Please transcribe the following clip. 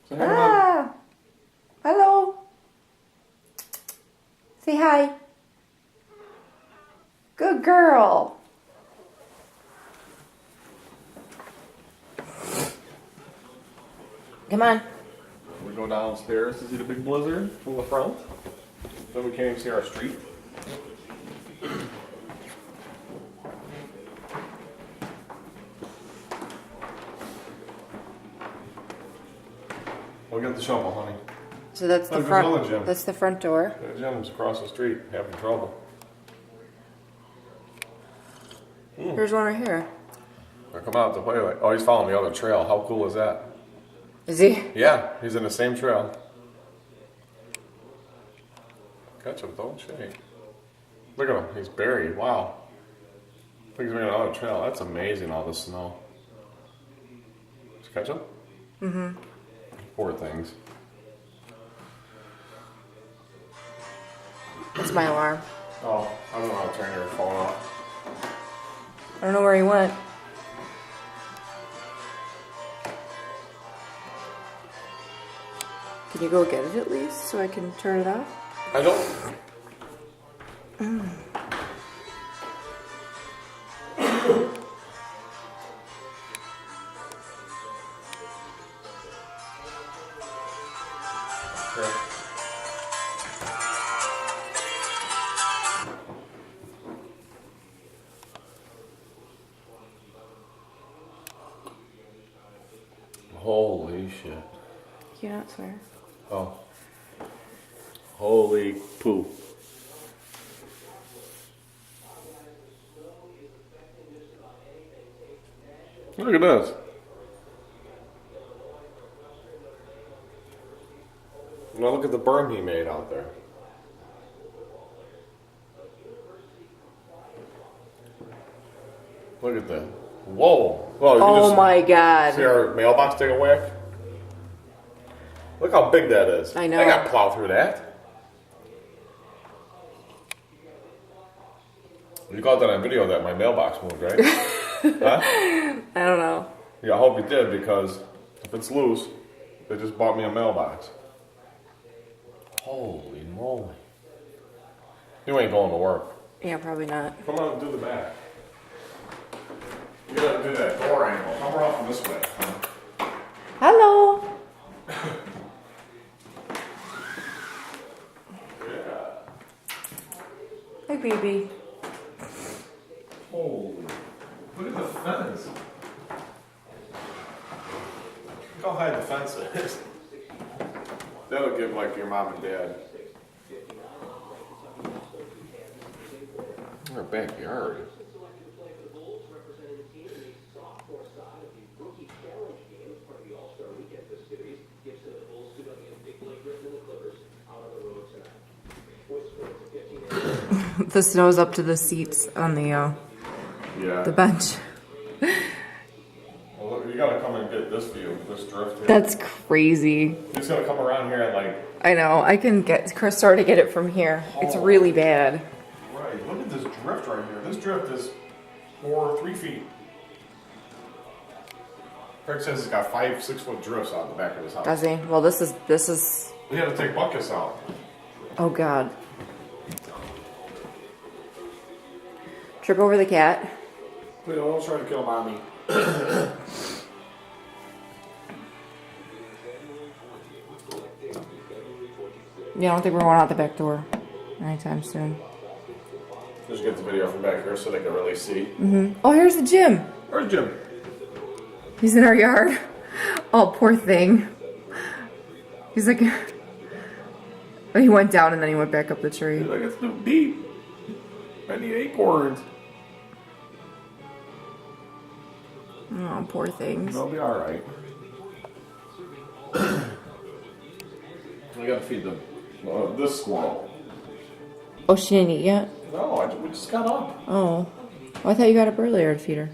Say hi to Mom. Hello. Say hi. Good girl. Come on. We go downstairs to see the big blizzard from the front. Then we can't even see our street. We'll get the shovel, honey. So that's the Look, there's another front. gym. That's the front door. The gym's across the street, having trouble. Here's one right here. They're coming out to play like, oh, he's following the other trail. How cool is that? Is he? Yeah, he's in the same trail. Catch him, don't shake. Look at him, he's buried. Wow. I think he's making another trail. That's amazing, all the snow. Did you catch him? Mm-hmm. Poor things. That's my alarm. Oh, I don't know how to turn your phone off. I don't know where he went. Can you go get it at least so I can turn it off? I don't. Here. Holy shit. You not swear. Oh. Holy poo. Look at this. Now look at the berm he made out there. Look at that. Whoa. Well, you Oh just my god. see our mailbox take a whack? Look how big that is. I know. I got to plow through that. You caught that on video that my mailbox moved, right? Huh? I don't know. Yeah, I hope you did, because if it's loose, they just bought me a mailbox. Holy moly. You ain't going to work. Yeah, probably not. Come on and do the back. You gotta do that door angle. Come around from this way. Hello. Yeah. Hey, baby. Holy. Look at the fence. Look how high the fence is. That'll give like your mom and dad. Our backyard. The snow's up to the seats on the Yeah. bench. Well, look, you gotta come and get this view, this drift here. That's crazy. He's gonna come around here and like. I know. I can start to get it from here. It's really bad. Right. Look at this drift right here. This drift is 3 feet. Craig says he's got 5-6 foot drifts out the back of his house. Does he? Well, this is. We had to take buckets out. Oh God. Trip over the cat. We don't try to kill mommy. Yeah, I don't think we're going out the back door anytime soon. Just get the video from back here so they can really see. Oh, here's the gym. Where's Jim? He's in our yard. Oh, poor thing. He's like, he went down and then he went back up the tree. He's like, it's too deep. I need acorns. Oh, poor things. They'll be alright. We gotta feed them. This squirrel. Oh, she didn't eat yet? No, we just got up. Oh. Well, I thought you got up earlier to feed her.